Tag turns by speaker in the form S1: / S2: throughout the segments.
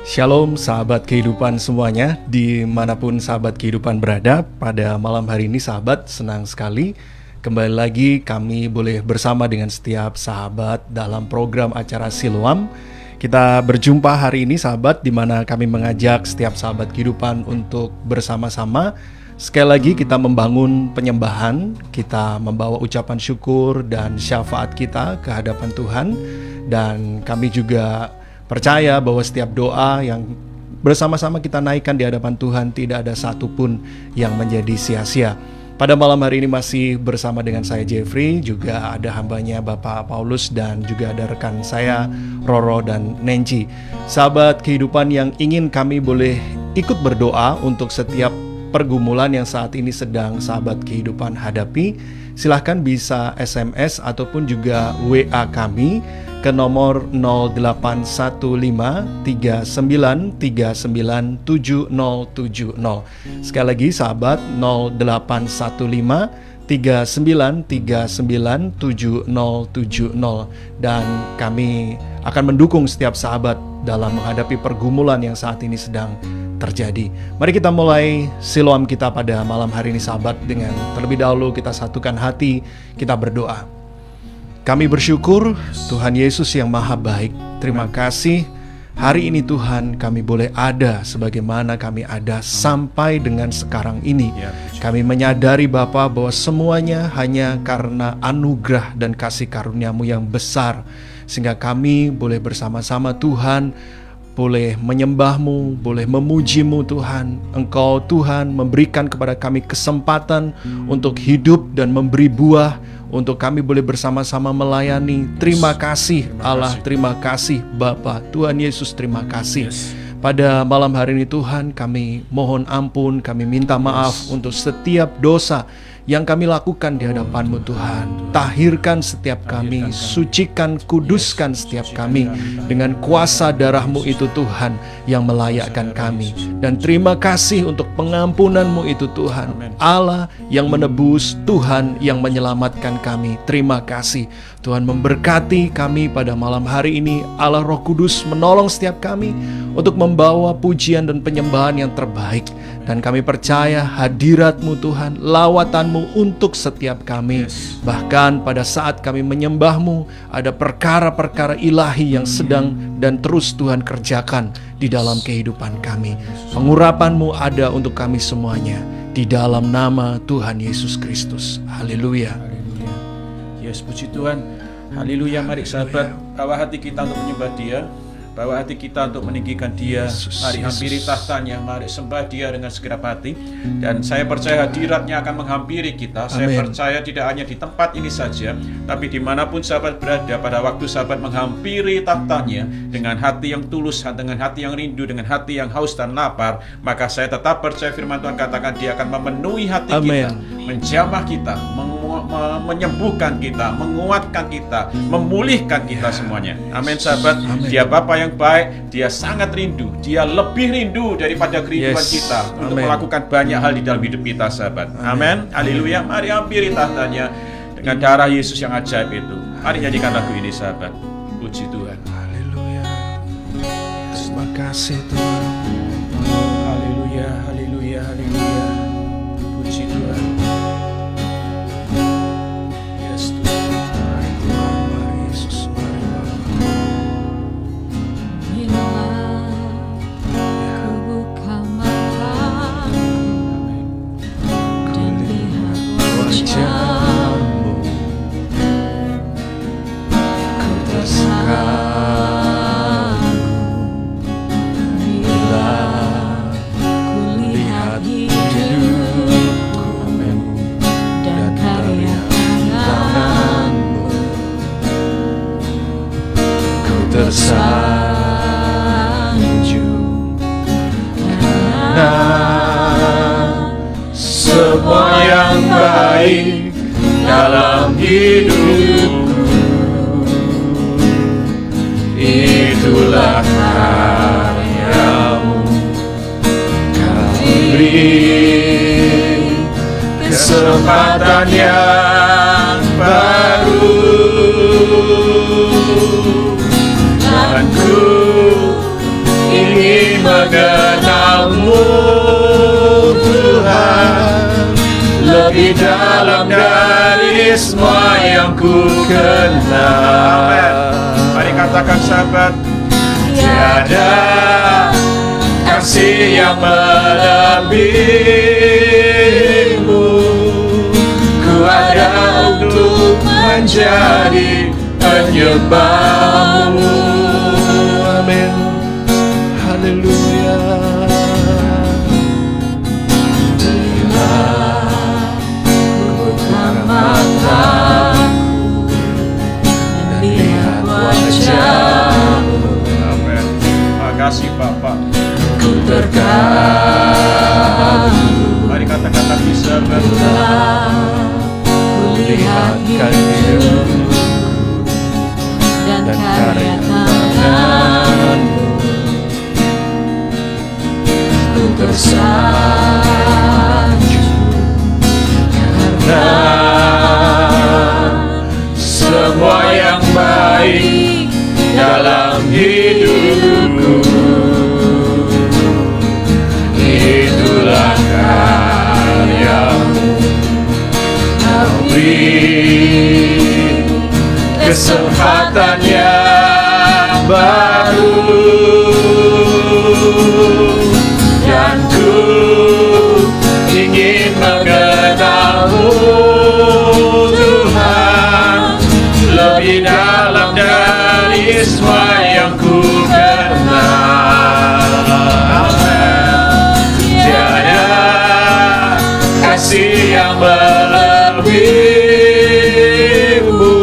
S1: Shalom sahabat kehidupan semuanya, dimanapun sahabat kehidupan berada. Pada malam hari ini sahabat, senang sekali kembali lagi kami boleh bersama dengan setiap sahabat dalam program acara Siloam. Kita berjumpa hari ini sahabat, di mana kami mengajak setiap sahabat kehidupan untuk bersama-sama sekali lagi kita membangun penyembahan, kita membawa ucapan syukur dan syafaat kita ke hadapan Tuhan. Dan kami juga percaya bahwa setiap doa yang bersama-sama kita naikkan di hadapan Tuhan tidak ada satupun yang menjadi sia-sia. Pada malam hari ini masih bersama dengan saya Jeffrey, juga ada hambanya Bapak Paulus dan juga ada rekan saya Roro dan Nenci. Sahabat kehidupan yang ingin kami boleh ikut berdoa untuk setiap pergumulan yang saat ini sedang sahabat kehidupan hadapi, silahkan bisa SMS ataupun juga WA kami ke nomor 081539397070. Sekali lagi sahabat, 081539397070. Dan kami akan mendukung setiap sahabat dalam menghadapi pergumulan yang saat ini sedang terjadi. Mari kita mulai Siloam kita pada malam hari ini sahabat, dengan terlebih dahulu kita satukan hati, kita berdoa. Kami bersyukur Tuhan Yesus yang maha baik. Terima kasih hari ini Tuhan kami boleh ada sebagaimana kami ada sampai dengan sekarang ini. Kami menyadari Bapa bahwa semuanya hanya karena anugerah dan kasih karunia-Mu yang besar, sehingga kami boleh bersama-sama Tuhan, boleh menyembah-Mu, boleh memuji-Mu Tuhan. Engkau Tuhan memberikan kepada kami kesempatan untuk hidup dan memberi buah, untuk kami boleh bersama-sama melayani. Terima kasih Allah, terima kasih Bapa. Tuhan Yesus, terima kasih. Pada malam hari ini Tuhan, kami mohon ampun, kami minta maaf untuk setiap dosa yang kami lakukan di hadapan-Mu Tuhan. Tahirkan setiap kami, sucikan, kuduskan setiap kami dengan kuasa darah-Mu itu Tuhan yang melayakkan kami. Dan terima kasih untuk pengampunan-Mu itu Tuhan, Allah yang menebus, Tuhan yang menyelamatkan kami. Terima kasih Tuhan, memberkati kami pada malam hari ini. Allah Roh Kudus menolong setiap kami untuk membawa pujian dan penyembahan yang terbaik. Dan kami percaya hadirat-Mu Tuhan, lawatan-Mu untuk setiap kami. Bahkan pada saat kami menyembah-Mu, ada perkara-perkara ilahi yang sedang dan terus Tuhan kerjakan di dalam kehidupan kami. Pengurapan-Mu ada untuk kami semuanya, di dalam nama Tuhan Yesus Kristus. Haleluya.
S2: Yes, puji Tuhan. Haleluya. Mari sahabat, bawa hati kita untuk menyembah Dia, bawa hati kita untuk meninggikan Dia. Mari hampiri tahtanya, mari sembah Dia dengan segenap hati. Dan saya percaya hadirat-Nya akan menghampiri kita. Saya percaya tidak hanya di tempat ini saja, tapi dimanapun sahabat berada, pada waktu sahabat menghampiri tahtanya dengan hati yang tulus, dengan hati yang rindu, dengan hati yang haus dan lapar, maka saya tetap percaya firman Tuhan katakan Dia akan memenuhi hati kita, menjamah kita, menyembuhkan kita, menguatkan kita, memulihkan kita semuanya. Amin sahabat. Dia Bapa yang baik, Dia sangat rindu, Dia lebih rindu daripada kerinduan kita untuk melakukan banyak hal di dalam hidup kita sahabat. Amin. Haleluya. Mari hampiri tahtanya dengan darah Yesus yang ajaib itu. Mari nyanyikan lagu ini sahabat. Puji Tuhan.
S1: Haleluya. Terima kasih Tuhan.
S2: Haleluya, haleluya, haleluya. Puji Tuhan. Yes Tuhan.
S1: Mari Tuhan, mari Yesus, mari Bapa. Wajah-Mu, Kau tersanggup bila kulihat hidupku dan karya tangan-Mu. Ku tersanjung karena semua yang baik dalam hidupku, itulah karya-Mu. Kau beri kesempatan yang baru, dan ku ingin lebih dalam dari semua yang ku kenal.
S2: Amin. Mari katakan sahabat,
S1: tiada kasih yang melebihimu. Ku ada untuk menjadi penyembahmu. Amin. Haleluya. Bila ku buka mataku dan lihat wajahmu,
S2: amin. Makasih Bapak.
S1: ku terkagum.
S2: Mari katakan lagi sahabat,
S1: ku lihat hidupku dan karya tanganmu. Ku tersanjung karena semua yang baik dalam hidupku. Itulah karyamu. Kau beri kesempatan yang baru, dan ku ingin mengenalmu Tuhan lebih dalam dari semua yang ku kenal. Tiada kasih yang melebihimu.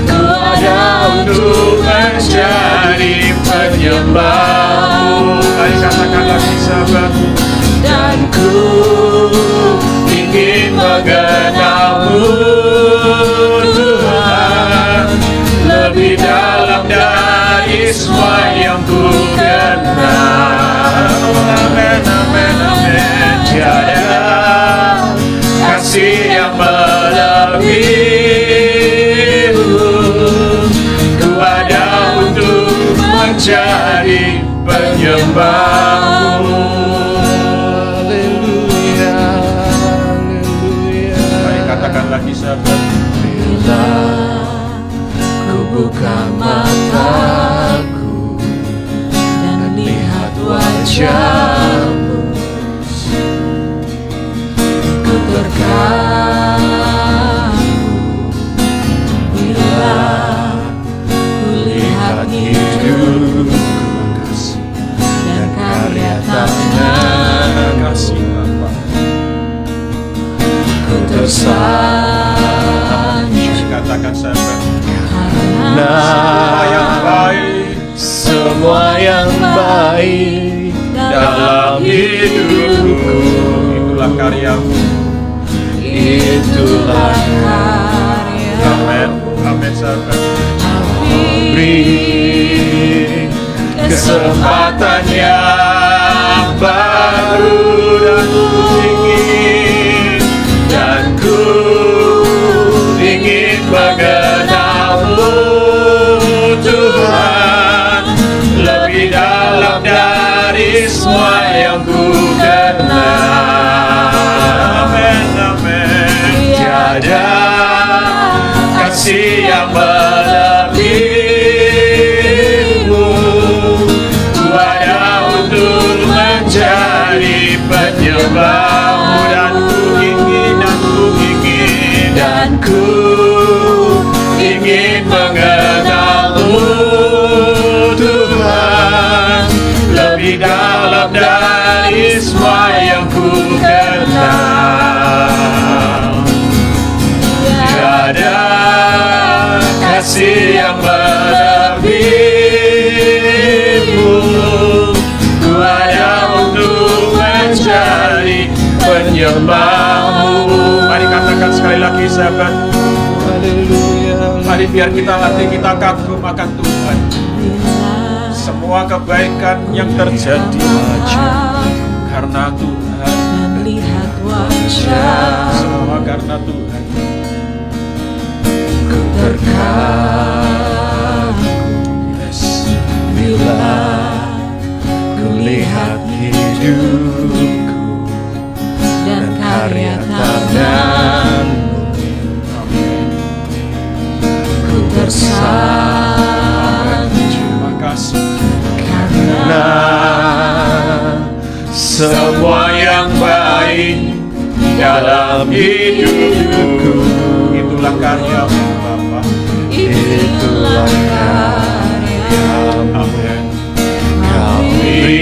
S1: Ku ada untuk menjadi penyembahmu.
S2: mari katakan lagi sahabat,
S1: Dan ku ingin mengenalmu Tuhan lebih dalam dari semua yang ku kenal. Amin, amin, amin. Tiada kasih yang melebihimu. Ku ada untuk menjadi penyembahmu. Haleluya, haleluya.
S2: mari katakan lagi sahabat,
S1: Bila ku buka mataku dan lihat wajahmu, ku terkagum. Bila ku lihat hidupku dan karya tangan,
S2: kasih Bapak.
S1: ku tersanjung
S2: Mari katakan sahabat,
S1: semua
S2: yang baik
S1: semua yang baik dalam hidupku.
S2: itulah karyamu.
S1: Itulah karya.
S2: Amin, amin sahabat.
S1: Beri kesempatan yang baru, dan ku ingin mengenalmu Tuhan lebih dalam dari semua yang ku kenal.
S2: Amin, amin.
S1: Tiada kasih yang melebihimu. Ku ada untuk menjadi penyembahmu, dan ku ingin mengenalmu Tuhan lebih dalam dari semua yang ku kenal. Tiada kasih yang melebihimu. Ku ada untuk menjadi penyembahmu.
S2: Mari katakan sekali lagi sahabat,
S1: Haleluya.
S2: mari biar kita latih, kita kagum akan Tuhan. Semua kebaikan yang terjadi karena Tuhan,
S1: Melihat wajah,
S2: semua karena Tuhan.
S1: ku terkagum.
S2: Yes.
S1: Bila ku lihat hidupku dan karya tanganmu,
S3: besar.
S2: Terima kasih.
S1: Karena
S2: Semua yang baik dalam hidupku, itulah karya-Mu Bapa.
S3: Itulah karya-Mu.
S2: Amin.
S1: kami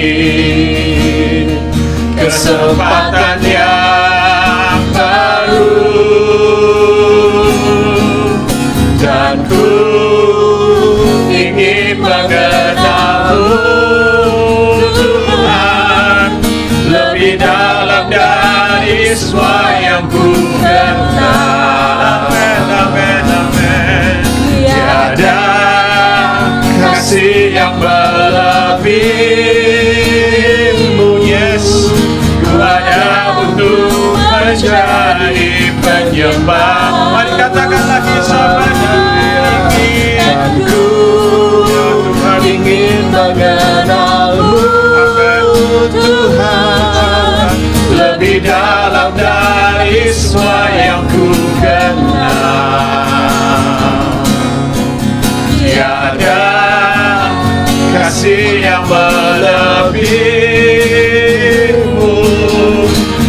S2: Kesempatan yang baru, dan ku ingin mengenal-Mu Tuhan lebih dalam dari semua yang ku kenal. Amin, amin, amin. Tiada kasih yang melebihi-Mu, yes. Ku ada untuk menjadi penyembah. Mari katakan lagi sama-sama.
S1: Ku ingin mengenal-Mu Tuhan
S2: Lebih dalam dari semua yang ku kenal. Tiada kasih yang melebihi-Mu.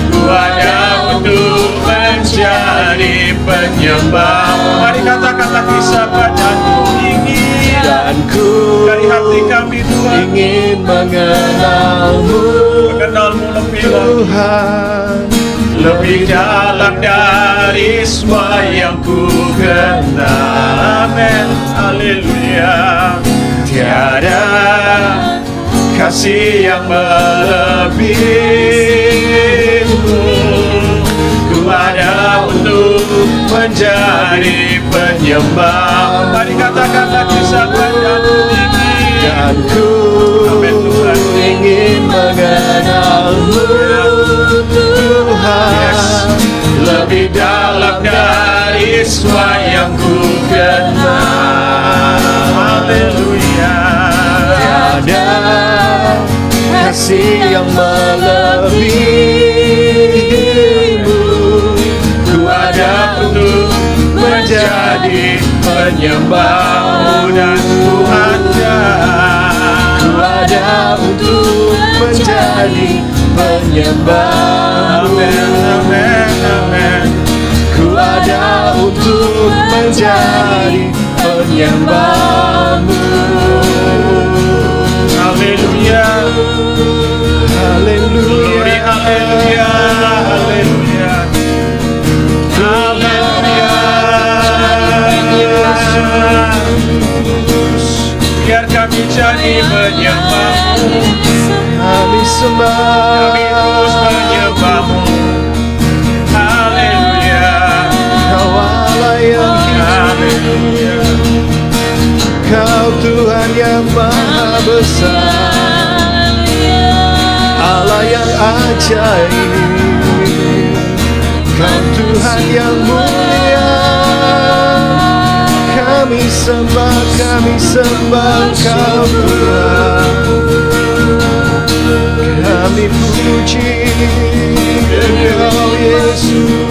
S2: Ku ada untuk menjadi penyembah. Mari katakan lagi sahabat, dan ku ingin
S1: dan ku
S2: dari hati kami Tuhan
S1: ingin mengenal-Mu
S2: mengenal-Mu lebih lagi,
S1: Tuhan
S2: lebih dalam dari semua yang ku kenal. Amin, haleluya. Tiada kasih yang melebihi-Mu. Ku ada untuk menjadi penyembah. Mari katakan lagi sahabat, dan ku ingin.
S1: dan ku
S2: Amin, Tuhan.
S1: ingin mengenal-Mu Tuhan
S2: Yes. Lebih dalam dari semua yang ku kenal. Haleluya.
S1: Tiada kasih yang melebihi-Mu.
S2: Ku ada untuk menjadi penyembah-Mu, dan ku ada.
S1: Ku ada untuk menjadi penyembah-Mu.
S2: Amin, amin, amin.
S1: Ku ada untuk menjadi penyembah-Mu.
S2: Haleluya. Glory,
S1: Haleluya.
S2: haleluya, haleluya. Biar kami jadi penyembah-Mu,
S1: Kami sembah,
S2: kami terus menyembah-Mu. Haleluya,
S1: Kau Allah yang hidup,
S2: haleluya.
S1: Kau Tuhan yang maha besar, Allah yang ajaib, Kau Tuhan yang mulia. Kami sembah Kau Tuhan. Kami puji Kau Yesus.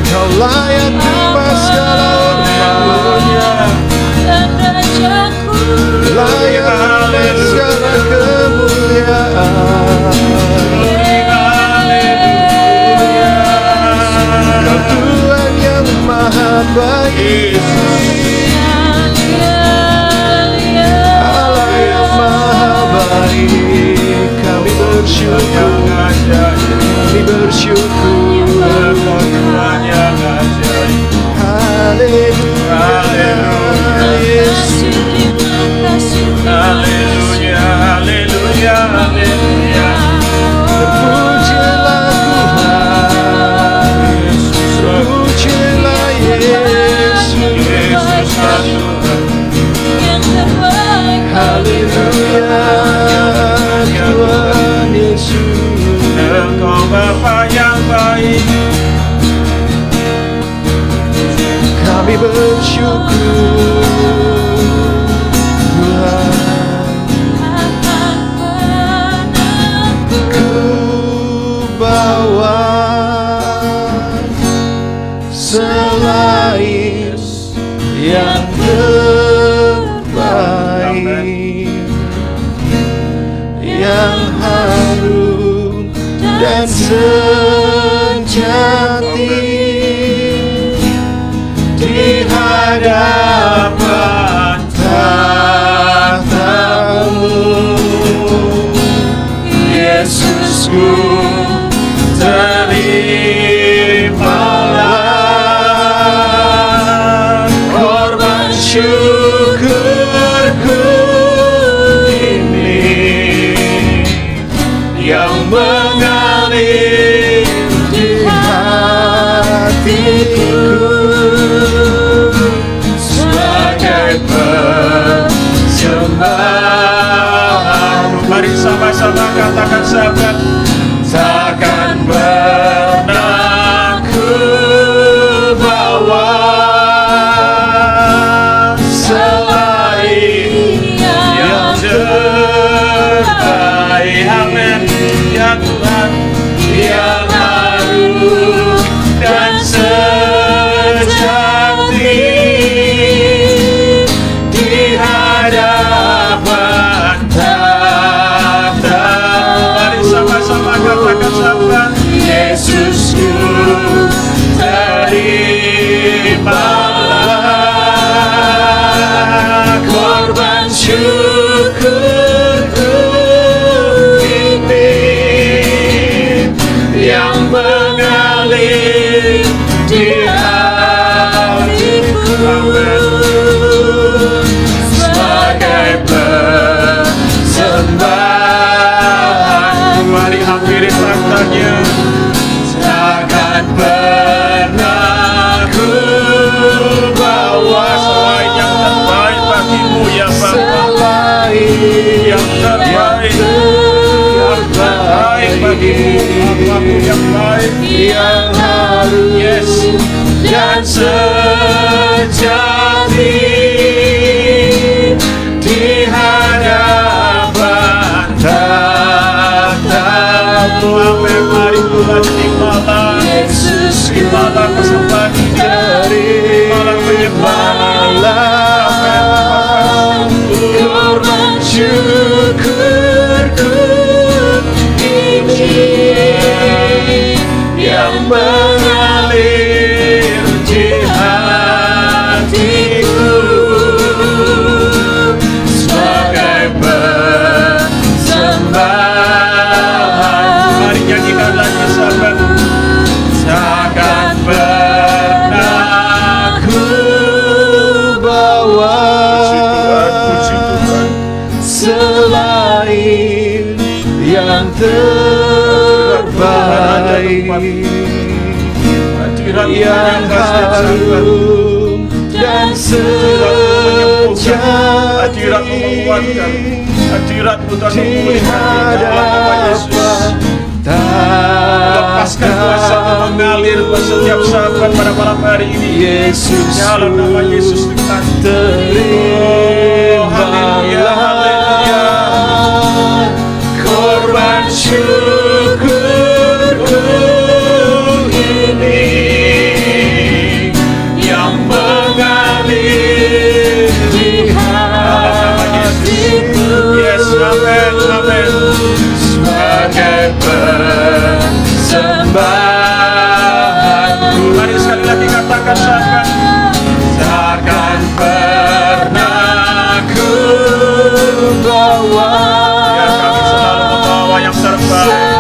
S1: Kau layak terima segala hormat, layak terima segala kemuliaan. Kau Tuhan yang maha baik, Allah yang maha baik. Kami bersyukur, kami bersyukur. Haleluya, Yesus.
S2: Haleluya, haleluya, haleluya.
S1: Terpujilah Tuhan, terpujilah Yesus.
S2: Yesus Tuhan.
S1: Haleluya, Tuhan Yesus.
S2: Engkau Bapa yang baik.
S1: Kami bersyukur Tuhan. Ku bawa selain yang terbaik, yang harum dan sejati di hadapan tahta-Mu. Yesusku, terimalah korban syukurku ini yang mengalir di hatiku sebagai persembahan.
S2: Mari sama-sama katakan sahabat, takkan pernah ku bawa selain yang terbaik. Amin. Ya Tuhan, yang harum dan sejati di hadapan tahta. Mari sama-sama katakan sahabat, Yesusku, terimalah korban syukurku ini yang mengalir di hatiku sebagai persembahan. Mari hampiri tahtanya. Takkan pernah ku bawa selain yang terbaik bagimu ya Bapa, yang terbaik, yang terbaik bagimu, Bapakku yang baik, yang harum, yes, dan sejati di hadapan tahta-Mu. Amin. Mari Tuhan, terimalah Yesus, terimalah persembahan ini, terimalah penyembahan ini. Korban syukurku ini yang mengalir di hatiku sebagai persembahan. Mari nyanyikan lagi sahabat. Takkan pernah ku
S1: bawa
S2: puji Tuhan,
S1: selain yang terbaik,
S2: hadirat
S1: yang harum dan sejati
S2: hadirat menguatkan, hadirat Tuhan
S1: di
S2: memulihkan dalam nama Yesus. Lepaskan kuasa mengalir buat setiap sahabat pada malam hari ini.
S1: Yesus,
S2: Dalam nama Yesus Tuhan.
S1: terimalah korban syukurku ini yang mengalir di hatiku.
S2: Yes, amen, amen.
S1: Sebagai persembahan.
S2: Mari sekali lagi katakan sahabat,
S1: Takkan pernah ku bawa
S2: ya kami selalu membawa yang terbaik.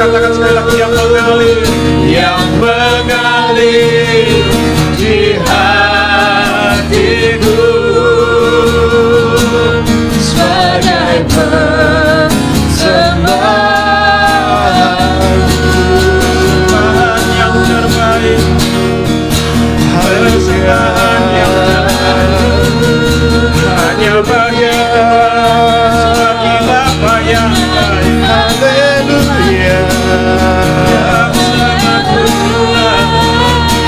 S2: katakan sekali lagi, yang mengalir di hatiku
S3: sebagai persembahan
S2: yang terbaik, persembahan yang terbaik hanya bagi apa yang baik.
S3: Haleluya,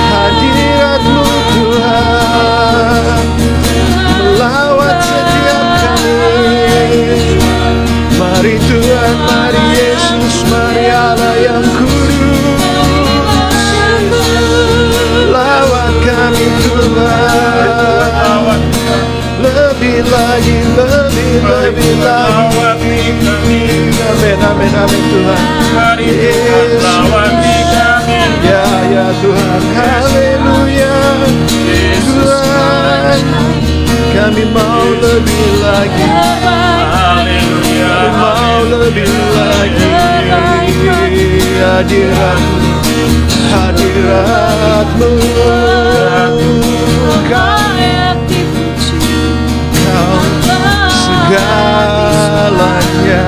S3: hadirat-Mu Tuhan melawat setiap kami. Mari Tuhan, mari Yesus, mari Allah yang kudus, lawat kami Tuhan, lebih lagi, lebih lagi. Amin, amin, amin Tuhan. Yesus, ya, ya Tuhan, haleluya. Tuhan, kami mau lebih lagi, mau lebih lagi. Hadirat-Mu, Kau segalanya,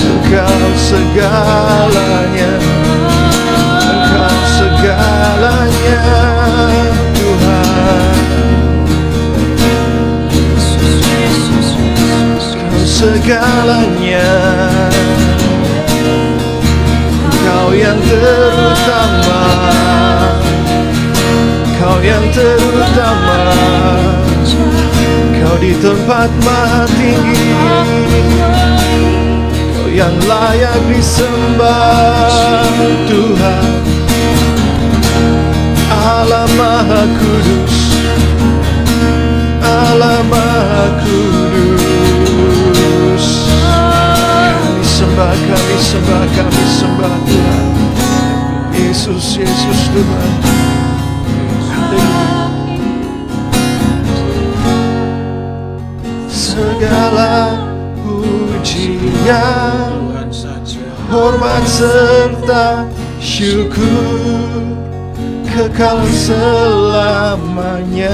S3: Engkau segalanya, Engkau segalanya, Tuhan. Engkau segalanya, Engkau yang terutama, Kau yang terutama, Kau di tempat maha tinggi, Kau yang layak disembah, Tuhan. Allah Maha Kudus, Allah Maha Kudus. Kami sembah, kami sembah, kami sembah Tuhan. Yesus, Yesus Tuhan. Segala pujian,
S2: Tuhan saja,
S3: hormat serta syukur kekal selamanya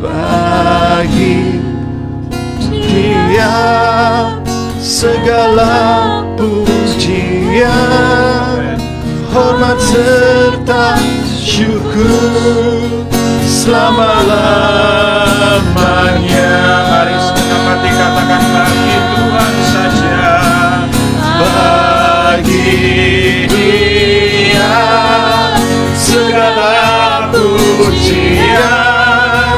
S3: bagi Dia. Segala pujian, hormat serta syukur selama-lamanya.
S2: Mari segenap hati katakan, bagi Tuhan saja,
S3: Bagi Dia segala pujian,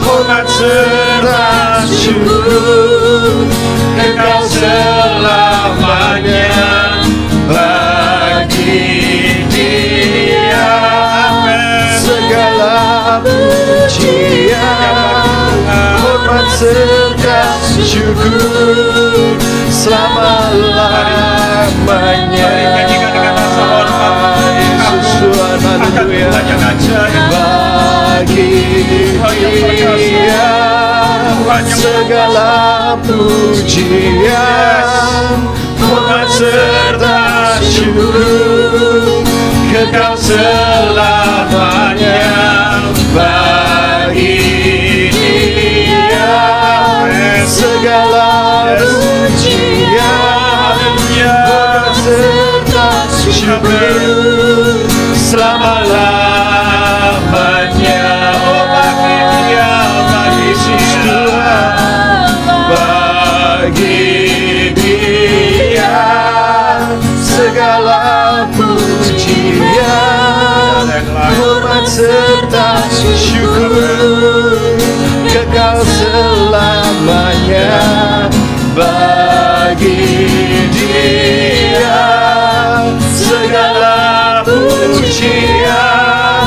S3: hormat serta syukur kekal selamanya bagi Dia. Segala pujian, hormat serta syukur selama-lamanya.
S2: mari nyanyikan dengan rasa hormat.
S3: Yesus Tuhan, haleluya. Bagi Dia segala pujian, hormat serta syukur kekal selamanya bagi Dia. Segala pujian, hormat serta syukur selama-lamanya. Oh bagi Dia, bagi Tuhan, bagi Dia segala pujian, hormat serta syukur kekal selamanya bagi Dia. Segala pujian,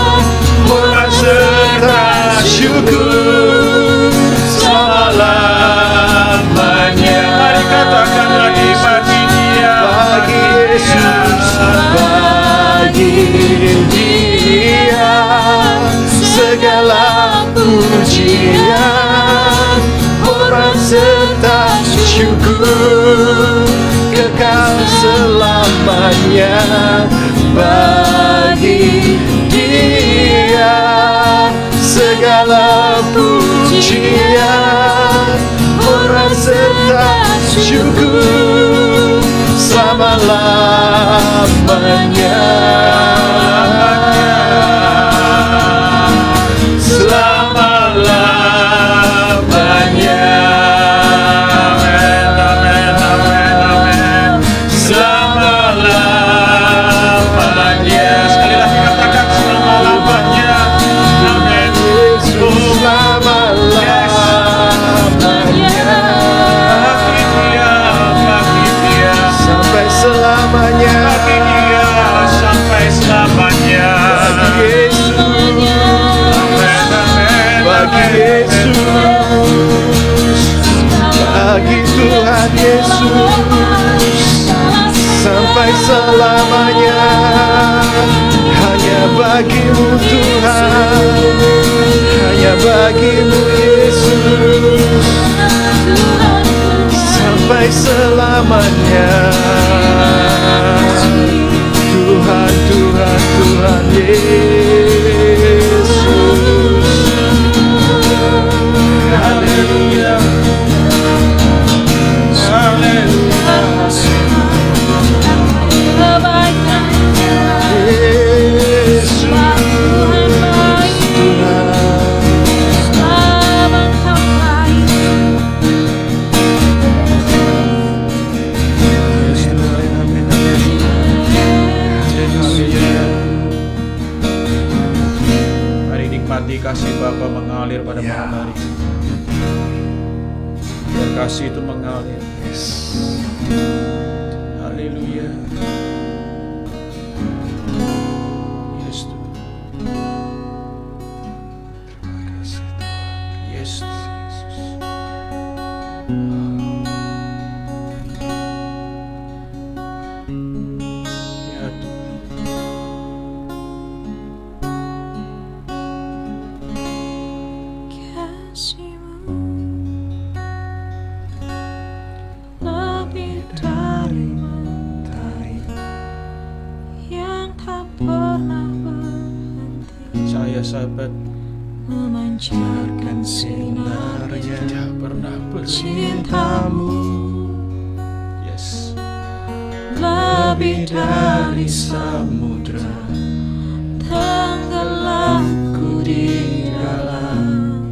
S3: hormat serta syukur selama-lamanya.
S2: Mari katakan lagi, bagi Dia,
S3: Bagi Yesus, bagi Dia segala pujian, hormat serta syukur kekal selamanya selamanya. Bagi Dia segala pujian, hormat serta syukur selama-lamanya. Selama-lamanya. Amin, amin, amin, amin. Selama-lamanya.
S2: Sekali lagi katakan selama-lamanya. Amin.
S3: Selama-lamanya.
S2: Bagi dia
S3: Sampai selamanya.
S2: bagi dia sampai selamanya.
S3: Bagi Yesus.
S2: Amin, amin,
S3: Bagi
S2: amin.
S3: Yesus, bagi Tuhan Yesus, sampai selamanya. Hanya bagimu Tuhan, hanya bagimu Yesus, sampai selamanya. Tuhan, Tuhan, Tuhan Yesus.
S2: Haleluya. Haleluya.
S3: Yesus,
S2: Mari nikmati kasih Bapa mengalir pada malam hari. Biar kasih itu mengalir. Haleluya. Yes Tuhan. Yes Tuhan. Ya Tuhan.
S4: Kasih-Mu lebih dari mentari yang tak pernah berhenti
S2: Saya sahabat
S4: memancarkan sinarnya.
S2: tidak pernah berhenti.
S4: Cintamu
S2: Yes.
S4: lebih dari samudra, tenggelamku di dalam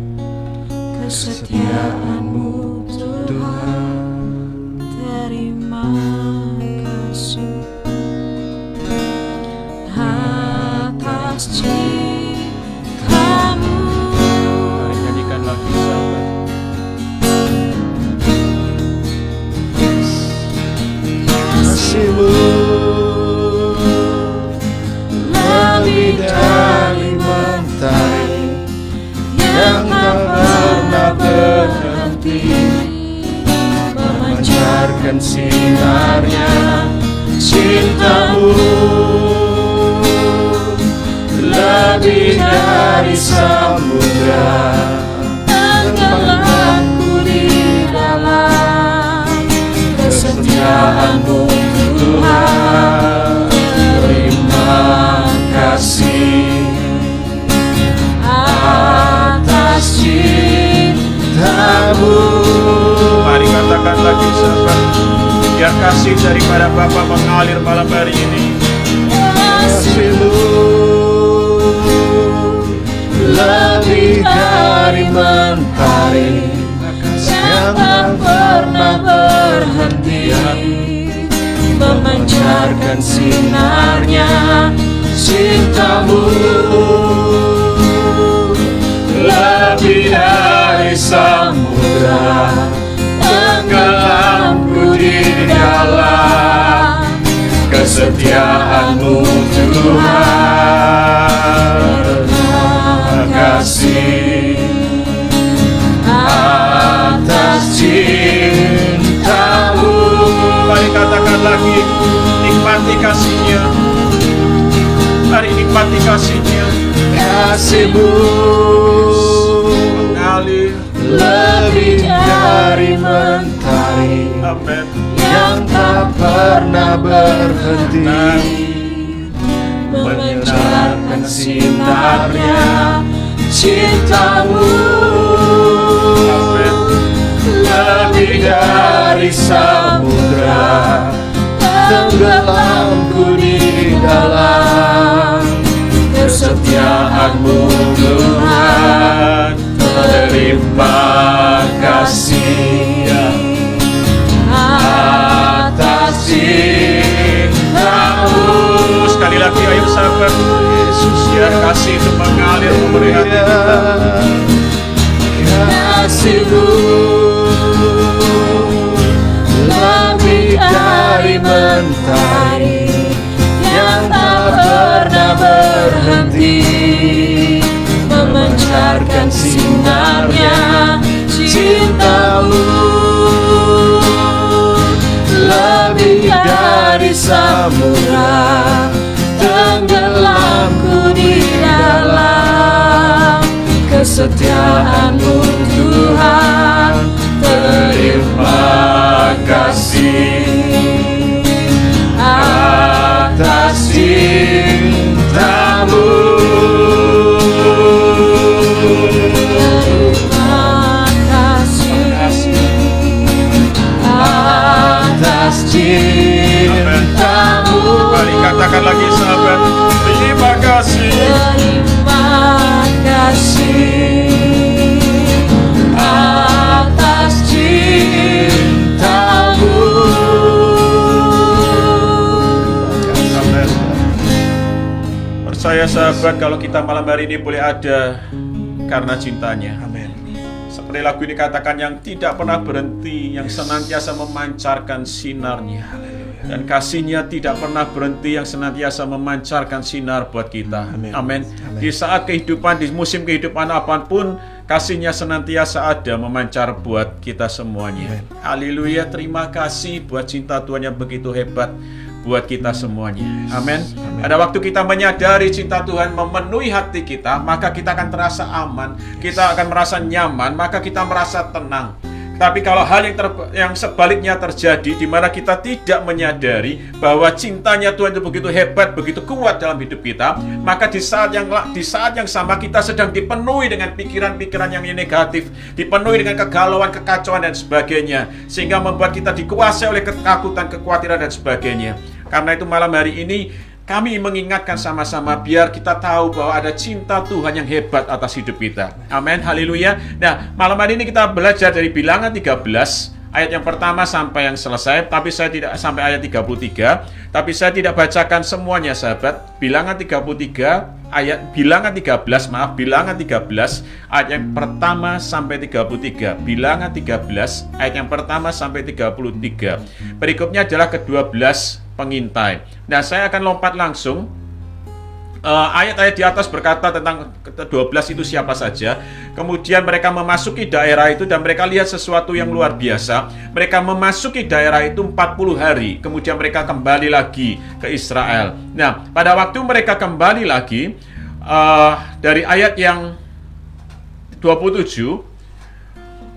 S4: kesetiaan-Mu Tuhan. Terima kasih atas cinta-Mu.
S2: Mari nyanyikan lagi sahabat.
S3: kasih-Mu lebih dari mentari yang tak pernah berhenti, memancarkan sinarnya. Cinta-Mu lebih dari samudra,
S4: Tenggelamku di dalam kesetiaan-Mu Tuhan.
S3: terima kasih
S4: Atas
S3: cinta-Mu.
S2: Mari katakan lagi sahabat. Biar kasih daripada Bapa mengalir malam hari ini.
S3: Kasih-Mu lebih dari mentari yang tak pernah berhenti, memancarkan sinarnya. Cinta-Mu lebih dari samudra, tenggelamku di dalam kesetiaan-Mu Tuhan. Terima kasih atas cinta-Mu.
S2: Mari katakan lagi, nikmati kasih-Nya. Mari nikmati kasih-Nya.
S3: Kasih-Mu
S2: Mengalir.
S3: lebih dari mentari
S2: Amin.
S3: yang tak pernah berhenti, berhenti
S4: memancarkan sinarnya cintamu lebih dari samudra, tenggelamku di dalam kesetiaan-Mu Tuhan. Terima kasih atas cinta-Mu.
S2: Sekali lagi ayo sahabat, Yesus biar kasih itu mengalir memberi hati kita.
S4: Kasih-Mu lebih dari mentari yang tak pernah berhenti, memancarkan sinarnya cinta-Mu lebih dari samudra, tenggelamku di dalam kesetiaan-Mu Tuhan. Terima kasih atas cinta-Mu. Terima kasih atas cinta-Mu.
S2: Mari katakan lagi sahabat, terima kasih.
S4: Terima kasih atas cinta-Mu.
S2: Amin. Percaya sahabat, kalau kita malam hari ini boleh ada karena cintanya.
S1: Amin.
S2: Seperti lagu ini katakan, yang tidak pernah berhenti, yang senantiasa memancarkan sinarnya. Dan kasih-Nya tidak pernah berhenti, yang senantiasa memancarkan sinar buat kita.
S1: Amin.
S2: Amin. Di saat kehidupan, di musim kehidupan apapun, kasih-Nya senantiasa ada memancar buat kita semuanya. Haleluya, terima kasih buat cinta Tuhan yang begitu hebat buat kita semuanya. Amin. Pada waktu kita menyadari cinta Tuhan memenuhi hati kita, maka kita akan terasa aman, kita akan merasa nyaman, maka kita merasa tenang. Tapi kalau hal yang sebaliknya terjadi, di mana kita tidak menyadari bahwa cintanya Tuhan itu begitu hebat, begitu kuat dalam hidup kita, maka di saat yang sama kita sedang dipenuhi dengan pikiran-pikiran yang negatif, dipenuhi dengan kegalauan, kekacauan dan sebagainya, sehingga membuat kita dikuasai oleh ketakutan, kekhawatiran dan sebagainya. Karena itu malam hari ini kami mengingatkan sama-sama biar kita tahu bahwa ada cinta Tuhan yang hebat atas hidup kita. Amin, haleluya. Nah, malam hari ini kita belajar dari Bilangan 13 ayat yang pertama sampai yang selesai, tapi saya tidak sampai ayat 33, tapi saya tidak bacakan semuanya sahabat. Bilangan 13 Bilangan 13 ayat yang pertama sampai 33. Bilangan 13 ayat yang pertama sampai 33. Berikutnya adalah ke-12 pengintai. Nah, saya akan lompat langsung. Ayat-ayat di atas berkata tentang ke-12 itu siapa saja. Kemudian mereka memasuki daerah itu dan mereka lihat sesuatu yang luar biasa. Mereka memasuki daerah itu 40 hari. Kemudian mereka kembali lagi ke Israel. Nah, pada waktu mereka kembali lagi, dari ayat yang 27,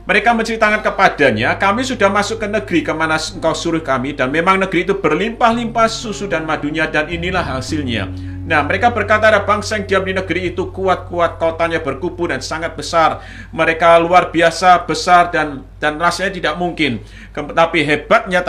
S2: mereka menceritakan kepadanya, kami sudah masuk ke negeri kemana engkau suruh kami, dan memang negeri itu berlimpah-limpah susu dan madunya, dan inilah hasilnya. Nah, mereka berkata, ada bangsa yang diam di negeri itu kuat-kuat, kotanya berkubu dan sangat besar. Mereka luar biasa besar dan rasanya tidak mungkin. Tapi hebatnya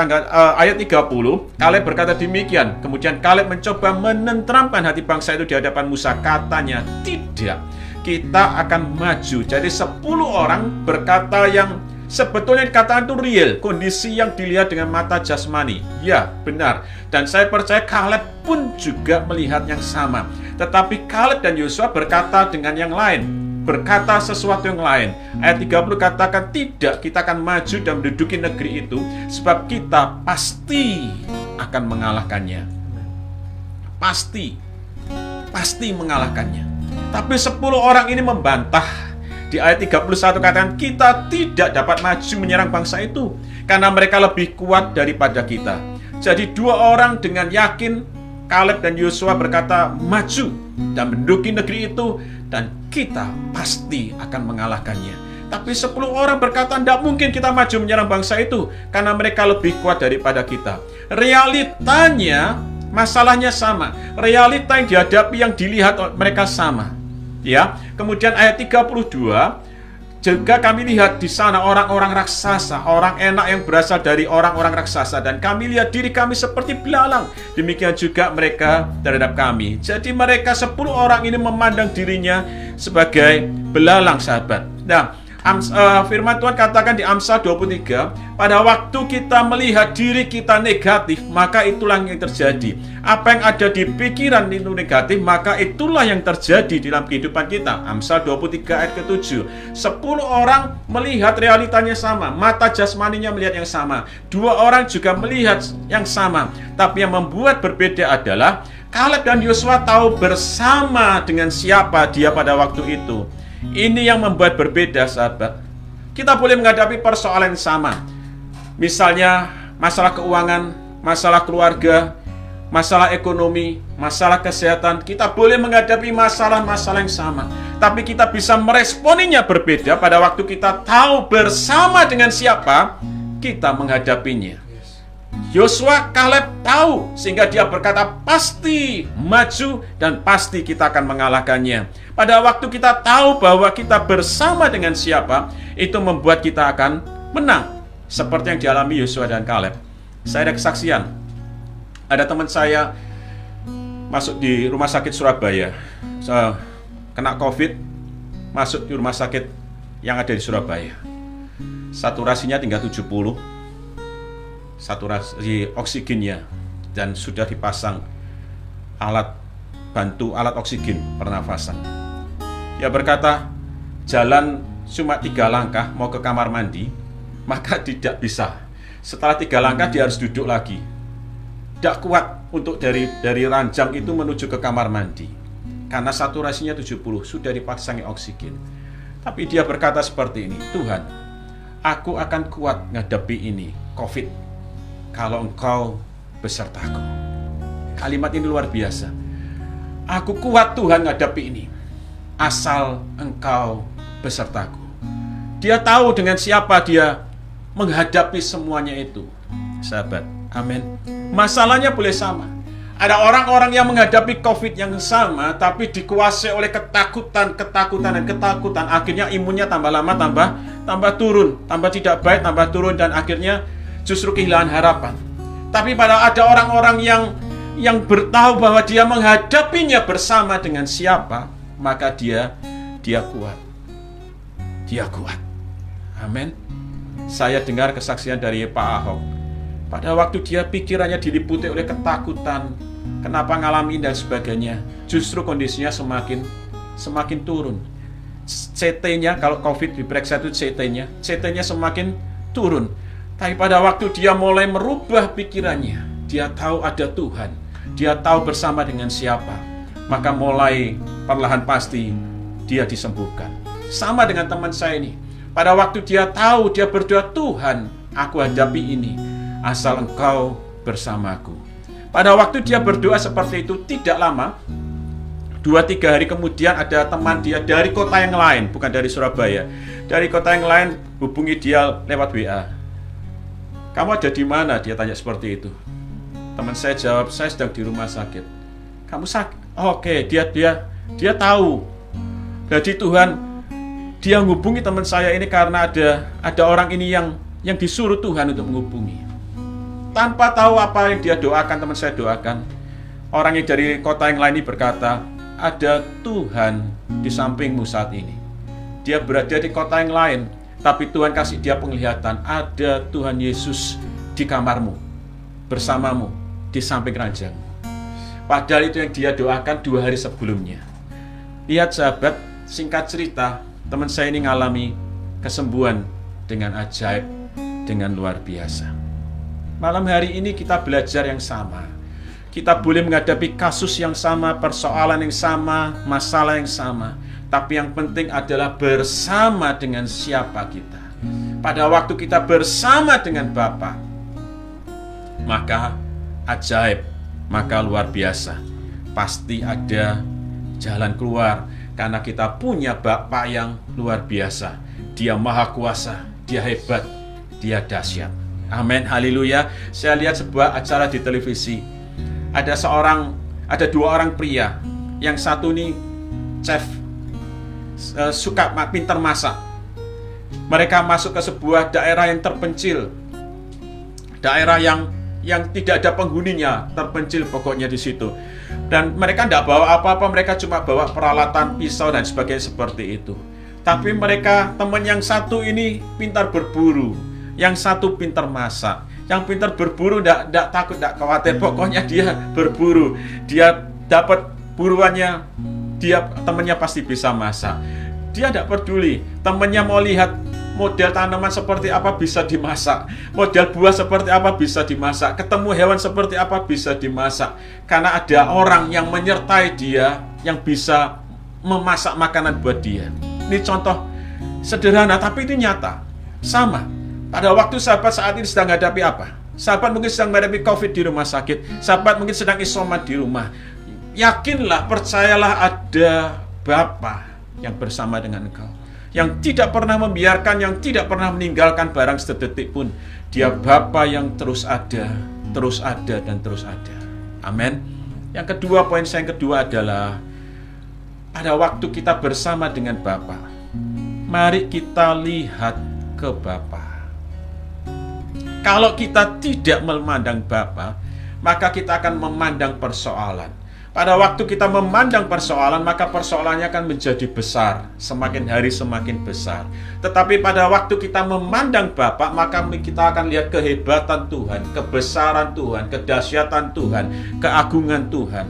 S2: ayat 30, Kaleb berkata demikian. Kemudian Kaleb mencoba menenteramkan hati bangsa itu di hadapan Musa. Katanya, tidak, kita akan maju. Jadi 10 orang berkata yang sebetulnya dikatakan itu real, kondisi yang dilihat dengan mata jasmani. Ya, benar. Dan saya percaya Kaleb pun juga melihat yang sama. Tetapi Kaleb dan Yosua berkata dengan yang lain, berkata sesuatu yang lain. Ayat 30 katakan, tidak, kita akan maju dan menduduki negeri itu, sebab kita pasti akan mengalahkannya. Pasti mengalahkannya. Tapi 10 orang ini membantah. Di ayat 31 katakan, kita tidak dapat maju menyerang bangsa itu, karena mereka lebih kuat daripada kita. Jadi 2 orang dengan yakin, Kaleb dan Yosua berkata, maju dan menduduki negeri itu, dan kita pasti akan mengalahkannya. Tapi 10 orang berkata, tidak mungkin kita maju menyerang bangsa itu, karena mereka lebih kuat daripada kita. Realitanya, Masalahnya sama, realita yang dihadapi, yang dilihat mereka sama. Ya, kemudian ayat 32 juga kami lihat di sana orang-orang raksasa, orang enak yang berasal dari orang-orang raksasa, dan kami lihat diri kami seperti belalang. Demikian juga mereka terhadap kami. Jadi mereka 10 orang ini memandang dirinya sebagai belalang, sahabat. Nah, firman Tuhan katakan di Amsal 23, pada waktu kita melihat diri kita negatif, maka itulah yang terjadi. Apa yang ada di pikiran itu negatif, maka itulah yang terjadi dalam kehidupan kita. Amsal 23 ayat ke-7. 10 orang melihat realitanya sama, mata jasmaninya melihat yang sama. 2 orang juga melihat yang sama. Tapi yang membuat berbeda adalah Kaleb dan Yosua tahu bersama dengan siapa dia pada waktu itu. Ini yang membuat berbeda, sahabat. Kita boleh menghadapi persoalan yang sama. Misalnya masalah keuangan, masalah keluarga, masalah ekonomi, masalah kesehatan. Kita boleh menghadapi masalah-masalah yang sama, tapi kita bisa meresponinya berbeda pada waktu kita tahu bersama dengan siapa kita menghadapinya. Yosua, Kaleb tahu, sehingga dia berkata pasti maju dan pasti kita akan mengalahkannya. Pada waktu kita tahu bahwa kita bersama dengan siapa, itu membuat kita akan menang, seperti yang dialami Yosua dan Kaleb. Saya ada kesaksian. Ada teman saya masuk di rumah sakit Surabaya, kena COVID, masuk di rumah sakit yang ada di Surabaya. Saturasinya tinggal 70, saturasi oksigennya, dan sudah dipasang alat bantu, alat oksigen pernafasan. Dia berkata, jalan cuma 3 langkah mau ke kamar mandi, maka tidak bisa. Setelah 3 langkah dia harus duduk lagi. Tidak kuat untuk dari ranjang itu menuju ke kamar mandi, karena saturasinya 70, sudah dipasangi oksigen. Tapi dia berkata seperti ini, Tuhan, aku akan kuat menghadapi ini, COVID, kalau Engkau besertaku. Kalimat ini luar biasa. Aku kuat Tuhan menghadapi ini, asal Engkau besertaku. Dia tahu dengan siapa dia menghadapi semuanya itu, sahabat. Amin. Masalahnya boleh sama. Ada orang-orang yang menghadapi COVID yang sama, tapi dikuasai oleh ketakutan. Akhirnya imunnya tambah lama tambah turun, tambah tidak baik, tambah turun, dan akhirnya justru kehilangan harapan. Tapi pada ada orang-orang yang bertahu bahwa dia menghadapinya bersama dengan siapa, maka dia kuat. Dia kuat. Amin. Saya dengar kesaksian dari Pak Ahok. Pada waktu dia pikirannya diliputi oleh ketakutan, kenapa ngalamin dan sebagainya, justru kondisinya semakin turun. CT-nya, kalau COVID diperiksa itu CT-nya semakin turun. Tapi pada waktu dia mulai merubah pikirannya, dia tahu ada Tuhan, dia tahu bersama dengan siapa, maka mulai perlahan pasti dia disembuhkan. Sama dengan teman saya ini. Pada waktu dia tahu, dia berdoa, Tuhan, aku hadapi ini, asal Engkau bersamaku. Pada waktu dia berdoa seperti itu, tidak lama, 2-3 hari kemudian ada teman dia dari kota yang lain, bukan dari Surabaya, dari kota yang lain hubungi dia lewat WA. Kamu ada di mana? Dia tanya seperti itu. Teman saya jawab, saya sedang di rumah sakit. Kamu sakit? Oke, dia tahu. Jadi Tuhan, dia menghubungi teman saya ini karena ada orang ini yang disuruh Tuhan untuk menghubungi. Tanpa tahu apa yang dia doakan, teman saya doakan. Orang yang dari kota yang lain ini berkata, ada Tuhan di sampingmu saat ini. Dia berada di kota yang lain, tapi Tuhan kasih dia penglihatan, ada Tuhan Yesus di kamarmu, bersamamu, di samping ranjangmu. Padahal itu yang dia doakan 2 hari sebelumnya. Lihat sahabat, singkat cerita, teman saya ini mengalami kesembuhan dengan ajaib, dengan luar biasa. Malam hari ini kita belajar yang sama. Kita boleh menghadapi kasus yang sama, persoalan yang sama, masalah yang sama. Tapi yang penting adalah bersama dengan siapa kita. Pada waktu kita bersama dengan Bapa, maka ajaib, maka luar biasa. Pasti ada jalan keluar, karena kita punya Bapa yang luar biasa. Dia maha kuasa, dia hebat, dia dahsyat. Amin, haleluya. Saya lihat sebuah acara di televisi. ada dua orang pria. Yang satu nih chef, suka pintar masak. Mereka masuk ke sebuah daerah yang terpencil, daerah yang tidak ada penghuninya, terpencil pokoknya di situ. Dan mereka tidak bawa apa-apa, mereka cuma bawa peralatan pisau dan sebagainya seperti itu. Tapi mereka, teman yang satu ini pintar berburu, yang satu pintar masak. Yang pintar berburu tidak takut, tidak khawatir, pokoknya dia berburu. Dia dapat buruannya, temannya pasti bisa masak. Dia tidak peduli, temannya mau lihat model tanaman seperti apa bisa dimasak, model buah seperti apa bisa dimasak, ketemu hewan seperti apa bisa dimasak. Karena ada orang yang menyertai dia, yang bisa memasak makanan buat dia. Ini contoh sederhana, tapi itu nyata. Sama. Pada waktu sahabat saat ini sedang menghadapi apa? Sahabat mungkin sedang menghadapi COVID di rumah sakit. Sahabat mungkin sedang isoman di rumah. Yakinlah, percayalah ada Bapa yang bersama dengan engkau, yang tidak pernah membiarkan, yang tidak pernah meninggalkan barang sedetik pun. Dia Bapa yang terus ada, dan terus ada. Amin. Yang kedua, poin saya yang kedua adalah pada waktu kita bersama dengan Bapa, mari kita lihat ke Bapa. Kalau kita tidak memandang Bapa, maka kita akan memandang persoalan. Pada waktu kita memandang persoalan, maka persoalannya akan menjadi besar, semakin hari semakin besar. Tetapi pada waktu kita memandang Bapa, maka kita akan lihat kehebatan Tuhan, kebesaran Tuhan, kedahsyatan Tuhan, keagungan Tuhan.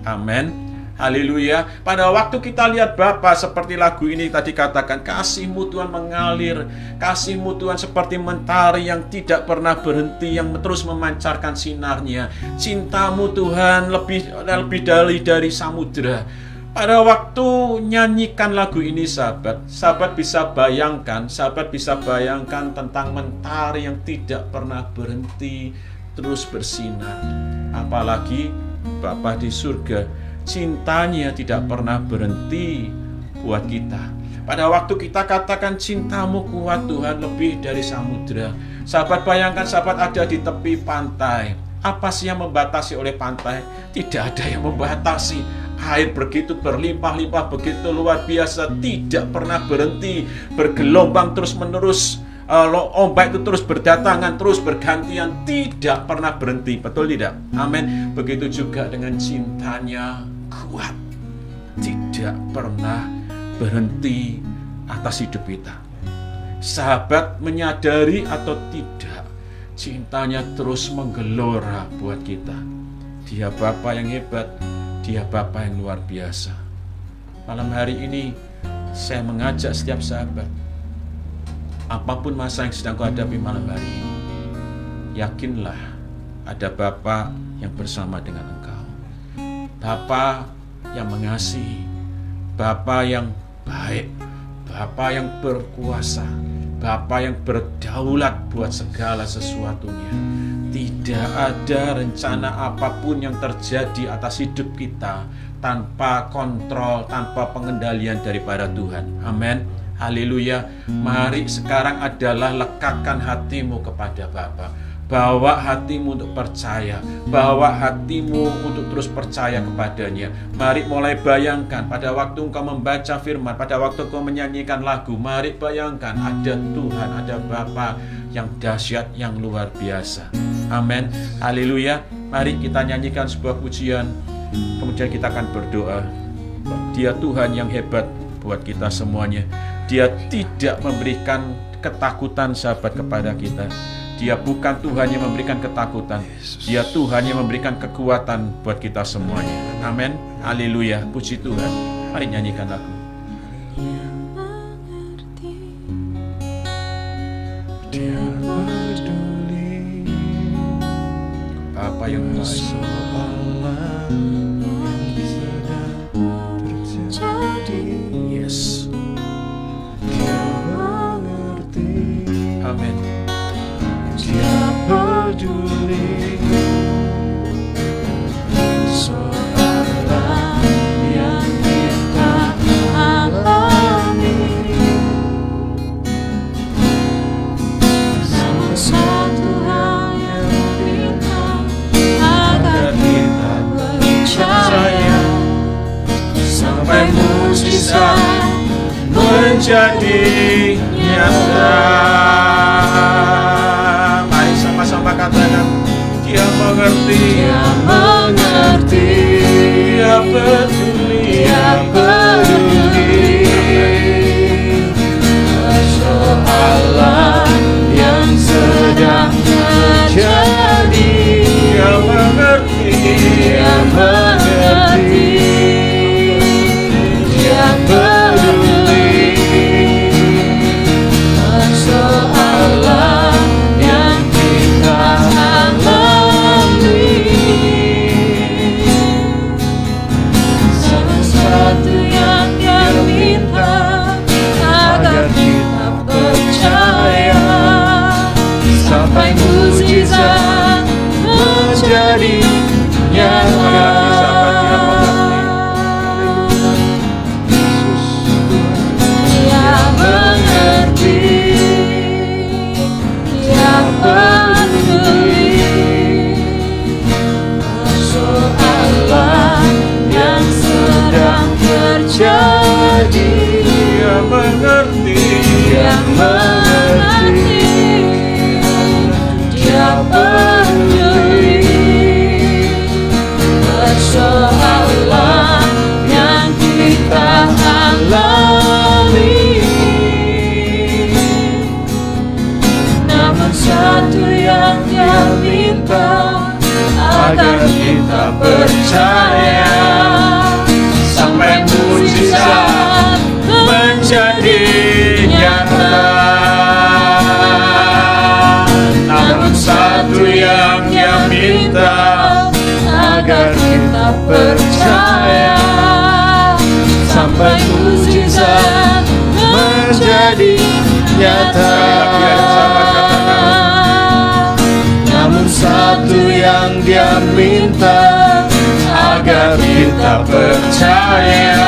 S2: Amin. Haleluya. Pada waktu kita lihat Bapa, seperti lagu ini tadi katakan, kasih-Mu Tuhan mengalir, kasih-Mu Tuhan seperti mentari yang tidak pernah berhenti, yang terus memancarkan sinarnya. Cinta-Mu Tuhan lebih dari samudera. Pada waktu nyanyikan lagu ini, sahabat bisa bayangkan tentang mentari yang tidak pernah berhenti, terus bersinar. Apalagi Bapa di surga, cintanya tidak pernah berhenti buat kita. Pada waktu kita katakan cinta-Mu kuat Tuhan lebih dari samudera. Sahabat bayangkan, sahabat ada di tepi pantai. Apa sih yang membatasi oleh pantai? Tidak ada yang membatasi. Air begitu berlimpah-limpah, begitu luar biasa, tidak pernah berhenti, bergelombang terus-menerus. Ombak itu terus berdatangan, terus bergantian, tidak pernah berhenti. Betul tidak? Amin. Begitu juga dengan cintanya kuat, tidak pernah berhenti atas hidup kita. Sahabat menyadari atau tidak, cintanya terus menggelora buat kita. Dia Bapa yang hebat, Dia Bapa yang luar biasa. Malam hari ini saya mengajak setiap sahabat, apapun masa yang sedang kau hadapi malam hari ini, yakinlah ada Bapa yang bersama dengan engkau. Bapa yang mengasihi, Bapa yang baik, Bapa yang berkuasa, Bapa yang berdaulat buat segala sesuatunya. Tidak ada rencana apapun yang terjadi atas hidup kita tanpa kontrol, tanpa pengendalian daripada Tuhan. Amin. Haleluya. Mari sekarang adalah lekatkan hatimu kepada Bapa. Bawa hatimu untuk percaya, bawa hatimu untuk terus percaya kepadanya. Mari mulai bayangkan pada waktu engkau membaca firman, pada waktu engkau menyanyikan lagu, mari bayangkan ada Tuhan, ada Bapa yang dahsyat, yang luar biasa. Amin. Haleluya. Mari kita nyanyikan sebuah pujian, kemudian kita akan berdoa. Dia Tuhan yang hebat buat kita semuanya. Dia tidak memberikan ketakutan sahabat kepada kita. Dia bukan Tuhan yang memberikan ketakutan. Dia Tuhan yang memberikan kekuatan buat kita semuanya. Amin. Haleluya. Puji Tuhan. Mari nyanyikan lagu.
S3: Dia peduli
S2: Bapa yang baik.
S3: soalan yang sedang terjadi.
S2: Yes.
S3: Dia mengerti,
S2: Amin.
S3: Dia peduli soalan yang kita alami.
S4: Namun satu hal yang minta agar
S2: menjadi nyata. Mari sama-sama katakan, Dia mengerti,
S4: Dia mengerti,
S2: Dia peduli,
S4: Dia peduli persoalan yang sedang terjadi.
S2: Dia mengerti,
S4: Dia mengerti, Dia peduli persoalan yang kita alami. Satu yang Dia minta agar kita percaya sampai mukjizat menjadi nyata. Dia mengerti, Dia peduli persoalan yang sedang terjadi.
S2: Dia mengerti,
S4: Dia mengerti, Dia peduli persoalan yang kita alami. Namun satu yang Dia minta agar kita percaya sampai mukjizat menjadi nyata. Namun satu yang Dia minta agar kita percaya sampai mukjizat menjadi nyata. Namun satu yang Dia minta agar kita percaya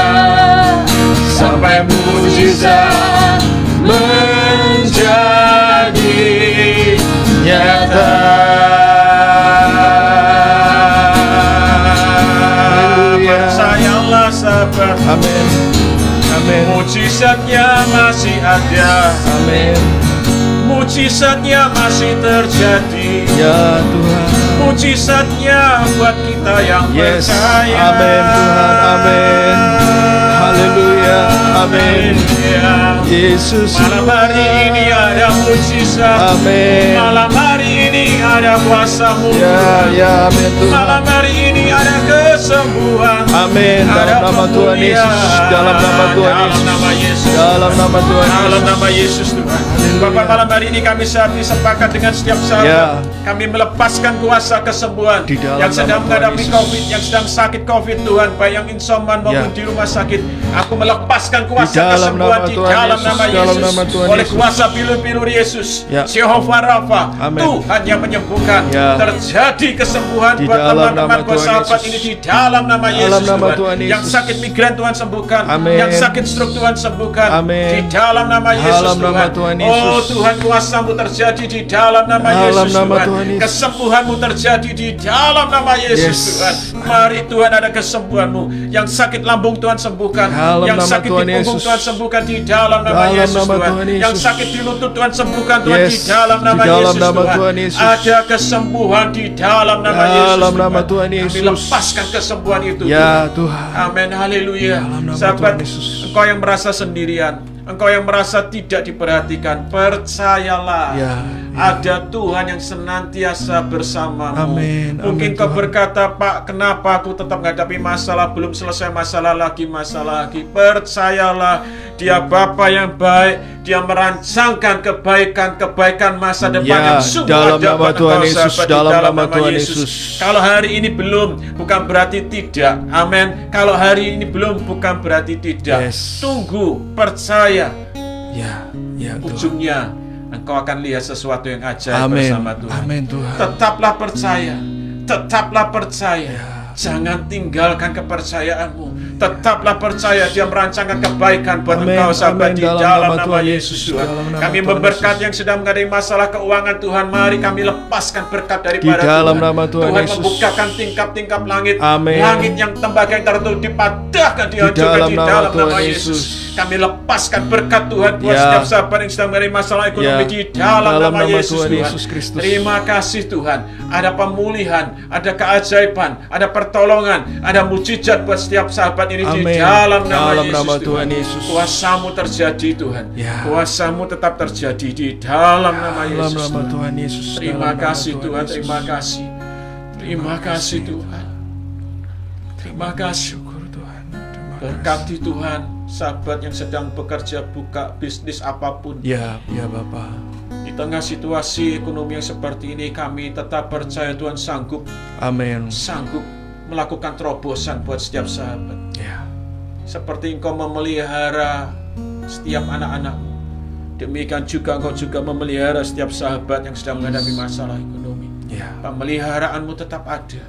S4: sampai mukjizat menjadi nyata.
S2: percayalah sahabat,
S3: Amin. Amin.
S2: mukjizatnya masih ada,
S3: Amin.
S2: mukjizatnya masih terjadi,
S3: Ya Tuhan.
S2: mukjizatnya buat kita yang
S3: Yes.
S2: percaya.
S3: Amin Tuhan. Amin. Haleluya. Amin.
S2: Haleluya.
S3: Yesus.
S2: Malam hari ini ada mukjizat.
S3: Amin.
S2: Malam hari ini ada kuasa-Mu.
S3: Ya amin Tuhan.
S2: Malam hari ini ada kesembuhan.
S3: Amin.
S2: Ada
S3: Dalam nama Tuhan
S2: pemulihan.
S3: Yesus. Dalam nama Tuhan
S2: Dalam
S3: Yesus.
S2: nama Yesus.
S3: Dalam nama Tuhan
S2: Dalam
S3: Yesus.
S2: nama Yesus Tuhan. Bapak, malam hari ini kami saat ini sepakat dengan setiap sahabat.
S3: Ya.
S2: Kami melepaskan kuasa kesembuhan
S3: Di dalam
S2: yang sedang
S3: nama Tuhan
S2: menghadapi
S3: Yesus.
S2: COVID, yang sedang sakit COVID Tuhan, baik yang insoman maupun
S3: Ya.
S2: di rumah sakit. Aku melepaskan kuasa
S3: Di dalam
S2: kesembuhan
S3: nama
S2: di
S3: Tuhan
S2: dalam
S3: Yesus.
S2: nama
S3: Dalam
S2: Yesus.
S3: nama Tuhan
S2: Oleh
S3: Yesus.
S2: kuasa pilu-pilu Yesus.
S3: Ya.
S2: Jehovah Rafa,
S3: Amin.
S2: Tuhan yang menyembuhkan.
S3: Ya.
S2: Terjadi kesembuhan
S3: Di
S2: buat
S3: dalam
S2: teman-teman
S3: nama
S2: buat
S3: Tuhan
S2: sahabat
S3: Yesus.
S2: ini di dalam nama Yesus
S3: nama
S2: Tuhan.
S3: Tuhan
S2: Yang
S3: Yesus.
S2: sakit migran Tuhan sembuhkan.
S3: Amin.
S2: Yang sakit stroke Tuhan sembuhkan.
S3: Amin.
S2: Di dalam nama Yesus
S3: Dalam nama
S2: Tuhan.
S3: Tuhan
S2: Oh
S3: Yesus.
S2: Tuhan, kuasa-Mu terjadi di dalam nama
S3: Dalam
S2: Yesus
S3: nama
S2: Tuhan.
S3: Tuhan Yesus.
S2: Kesembuhan-Mu terjadi di dalam nama Yesus
S3: Yes.
S2: Tuhan. Mari Tuhan, ada kesembuhan-Mu. Yang sakit lambung Tuhan sembuhkan.
S3: Dalam
S2: Yang
S3: nama
S2: sakit
S3: Tuhan
S2: di punggung
S3: Yesus.
S2: Tuhan sembuhkan di dalam nama
S3: Dalam
S2: Yesus
S3: nama
S2: Tuhan.
S3: Tuhan Yesus.
S2: Yang sakit di lutut Tuhan sembuhkan Tuhan
S3: Yes.
S2: di dalam nama
S3: Di dalam
S2: Yesus
S3: nama
S2: Tuhan.
S3: Tuhan Yesus.
S2: Ada kesembuhan di dalam nama
S3: Dalam
S2: Yesus
S3: nama
S2: Tuhan.
S3: Tuhan
S2: Kami
S3: Yesus.
S2: lepaskan kesembuhan itu.
S3: Ya Tuhan.
S2: Amin, haleluya.
S3: Dalam nama
S2: Sahabat,
S3: Tuhan Yesus.
S2: engkau yang merasa sendirian, engkau yang merasa tidak diperhatikan, percayalah.
S3: Ya.
S2: Ada Tuhan yang senantiasa bersamamu.
S3: Amin,
S2: Mungkin
S3: amin,
S2: kau
S3: Tuhan.
S2: berkata, Pak, kenapa aku tetap menghadapi masalah, belum selesai masalah lagi. Percayalah, Dia Bapa yang baik. Dia merancangkan kebaikan-kebaikan masa depan
S3: Ya,
S2: yang sungguh
S3: dalam
S2: ada
S3: nama
S2: buat
S3: Tuhan
S2: engkau,
S3: Yesus,
S2: sahabat, di
S3: dalam nama Tuhan Yesus.
S2: Kalau hari ini belum, bukan berarti tidak. Amin. Kalau hari ini belum, bukan berarti tidak.
S3: Yes.
S2: Tunggu, percaya.
S3: Ya Tuhan.
S2: Ujungnya, engkau akan lihat sesuatu yang ajaib
S3: Amin.
S2: bersama Tuhan.
S3: Amin Tuhan.
S2: Tetaplah percaya. Tetaplah percaya.
S3: Ya.
S2: Jangan tinggalkan kepercayaanmu. Tetaplah percaya, Dia merancangkan kebaikan buat
S3: Amin,
S2: engkau, sahabat,
S3: amin.
S2: di
S3: Dalam
S2: dalam
S3: nama
S2: nama
S3: Tuhan
S2: Yesus
S3: Yesus,
S2: Tuhan.
S3: dalam nama
S2: Kami
S3: Tuhan
S2: memberkati
S3: Yesus.
S2: yang sedang menghadapi masalah keuangan Tuhan. Mari kami lepaskan berkat daripada
S3: Di dalam
S2: Tuhan.
S3: nama Tuhan
S2: Tuhan
S3: Yesus.
S2: membukakan tingkap-tingkap langit.
S3: Amin.
S2: Langit yang tembaga yang tertutup dipadahkan, dihancurkan
S3: dalam
S2: di
S3: nama
S2: dalam
S3: Tuhan
S2: nama
S3: Yesus.
S2: Yesus. Kami lepaskan berkat Tuhan buat
S1: Ya.
S2: setiap sahabat yang sedang mengalami masalah ekonomi
S1: Ya.
S2: di dalam nama Yesus
S1: Tuhan
S2: Tuhan.
S1: Yesus Kristus.
S2: Terima kasih Tuhan. Ada pemulihan, ada keajaiban, ada pertolongan, ada mujizat buat setiap sahabat ini di
S1: Amin.
S2: dalam nama
S1: Dalam
S2: Yesus
S1: nama
S2: Tuhan.
S1: Tuhan Yesus.
S2: Kuasa-Mu terjadi Tuhan.
S1: Ya.
S2: Kuasa-Mu tetap terjadi di dalam nama
S1: Dalam
S2: Yesus
S1: nama
S2: Tuhan.
S1: Tuhan Yesus.
S2: Terima
S1: Dalam nama
S2: kasih Tuhan,
S1: Yesus.
S2: terima kasih. Terima kasih Tuhan. Terima kasih.
S1: Syukur Tuhan. Terima kasih.
S2: Berkati Tuhan sahabat yang sedang bekerja buka bisnis apapun.
S1: Ya, ya Bapa.
S2: Di tengah situasi ekonomi yang seperti ini, kami tetap percaya Tuhan sanggup
S1: Amin.
S2: melakukan terobosan buat setiap sahabat.
S1: Ya.
S2: Seperti Engkau memelihara setiap anak-anak-Mu, demikian juga Engkau juga memelihara setiap sahabat yang sedang menghadapi masalah ekonomi.
S1: Ya.
S2: Pemeliharaan-Mu tetap ada,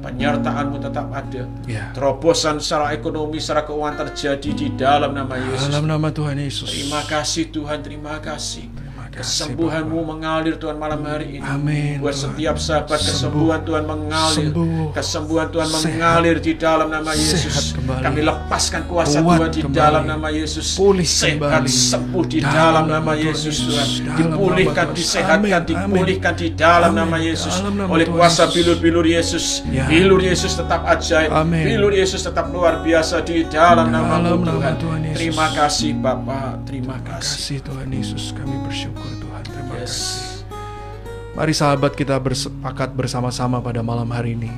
S2: penyertaan-Mu tetap ada.
S1: Ya.
S2: Terobosan secara ekonomi, secara keuangan terjadi di dalam nama Yesus.
S1: Dalam nama Tuhan Yesus.
S2: Terima kasih Tuhan, terima kasih.
S1: kasih,
S2: Kesembuhan-Mu mengalir Tuhan malam hari ini.
S1: Amin.
S2: Buat
S1: Tuhan.
S2: setiap sahabat,
S1: Sembuh.
S2: kesembuhan Tuhan mengalir.
S1: Sembuh.
S2: Kesembuhan Tuhan
S1: Sehat.
S2: mengalir di dalam nama Yesus.
S1: Sehat kembali.
S2: Kami lepaskan kuasa
S1: Kuat
S2: Tuhan di
S1: kembali.
S2: dalam nama Yesus.
S1: Pulih
S2: Sehat,
S1: kembali.
S2: sembuh di
S1: Dalam
S2: dalam
S1: nama
S2: nama
S1: Tuhan
S2: Yesus
S1: Yesus.
S2: Tuhan.
S1: Dalam
S2: Dipulihkan,
S1: nama Tuhan.
S2: disehatkan,
S1: Amin.
S2: dipulihkan di dalam
S1: Amin.
S2: nama Yesus.
S1: Dalam nama
S2: Oleh
S1: Tuhan
S2: kuasa
S1: Yesus.
S2: bilur-bilur Yesus.
S1: Ya.
S2: Bilur Yesus tetap ajaib.
S1: Amin.
S2: Bilur Yesus tetap luar biasa di dalam nama
S1: Dalam nama
S2: Tuhan.
S1: Tuhan Yesus.
S2: Terima kasih Bapa, terima
S1: Terima
S2: kasih.
S1: kasih Tuhan Yesus. Kami bersyukur Tuhan. Terima
S2: Yes.
S1: kasih. Mari sahabat kita bersepakat bersama-sama pada malam hari ini.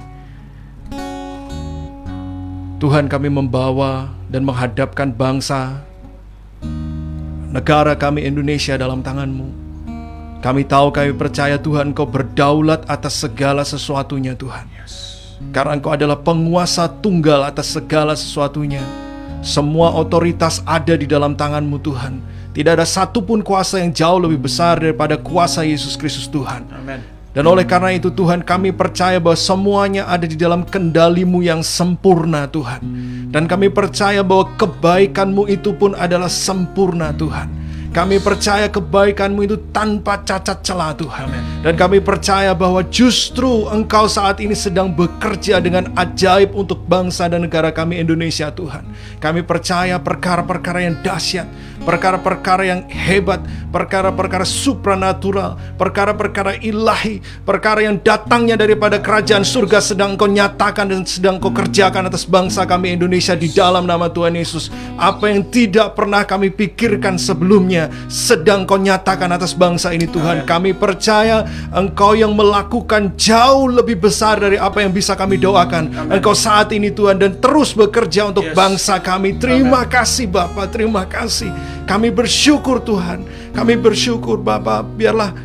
S1: Tuhan, kami membawa dan menghadapkan bangsa negara kami Indonesia dalam tangan-Mu. Kami tahu, kami percaya Tuhan Engkau berdaulat atas segala sesuatunya Tuhan. Karena Engkau adalah penguasa tunggal atas segala sesuatunya. Semua otoritas ada di dalam tangan-Mu Tuhan. Tidak ada satupun kuasa yang jauh lebih besar daripada kuasa Yesus Kristus Tuhan.
S2: Amin.
S1: Dan oleh karena itu Tuhan, kami percaya bahwa semuanya ada di dalam kendali-Mu yang sempurna Tuhan. Dan kami percaya bahwa kebaikan-Mu itu pun adalah sempurna Tuhan. Kami percaya kebaikan-Mu itu tanpa cacat celah Tuhan. Dan kami percaya bahwa justru Engkau saat ini sedang bekerja dengan ajaib untuk bangsa dan negara kami Indonesia Tuhan. Kami percaya perkara-perkara yang dahsyat, perkara-perkara yang hebat, perkara-perkara supranatural, perkara-perkara ilahi, perkara yang datangnya daripada kerajaan surga sedang Engkau nyatakan dan sedang Engkau kerjakan atas bangsa kami Indonesia di dalam nama Tuhan Yesus. Apa yang tidak pernah kami pikirkan sebelumnya sedang Kau nyatakan atas bangsa ini Tuhan. Kami percaya Engkau yang melakukan jauh lebih besar dari apa yang bisa kami doakan. Engkau saat ini Tuhan dan terus bekerja untuk bangsa kami. Terima kasih Bapa, terima kasih. Kami bersyukur Tuhan. Kami bersyukur Bapa, biarlah